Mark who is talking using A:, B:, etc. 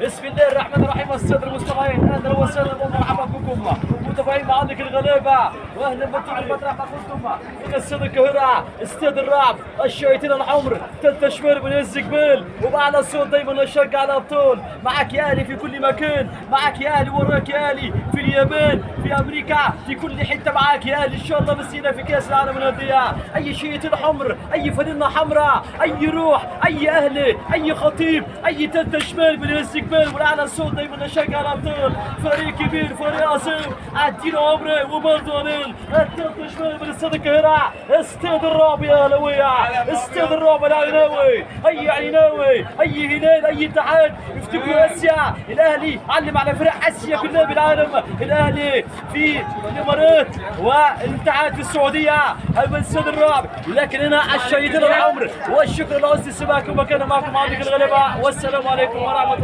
A: بسم الله الرحمن الرحيم. الساده المستمعين، اهلا وسهلا ومرحبا بكم متابعين معلق الغلابه، واهلا بكم المطرح قلتم من استاد القاهره، استاد الرعب، الشياطين الحمر، ثلاث اشمال من الزقبال، وبعلى صوت دايما نشجع على الابطال. معك يا اهلي في كل مكان، معك يا اهلي، وراك يا اهلي، في اليابان، في امريكا، في كل حته معك يا اهلي. ان شاء الله مسينا في كاس العالم للانديه. اي شياطين حمر، اي فانلة حمراء، اي روح، اي اهلي، اي خطيب، اي ثلاث اشمال من الزقبال، وعلى صوت دايما نشجع على الابطال. فريق كبير، فريق عظيم، عدينا عمري وبرضه قليل. الثلاث اشمال من استاد القاهره، استاد الرعب يا اهلاويه، استاد الرعب العناوي. اي عناوي، اي هلال، اي اتحاد، افتكروا اسيا. الاهلي علم على فرق اسيا كلها بالعالم. الاهلي في الامارات والاتحاد في السعوديه، هذا استاد الرعب. لكن هنا الشياطين الحمر. والشكر لحسن استماعكم، وكان معكم عبد الغلبه، والسلام عليكم ورحمه الله.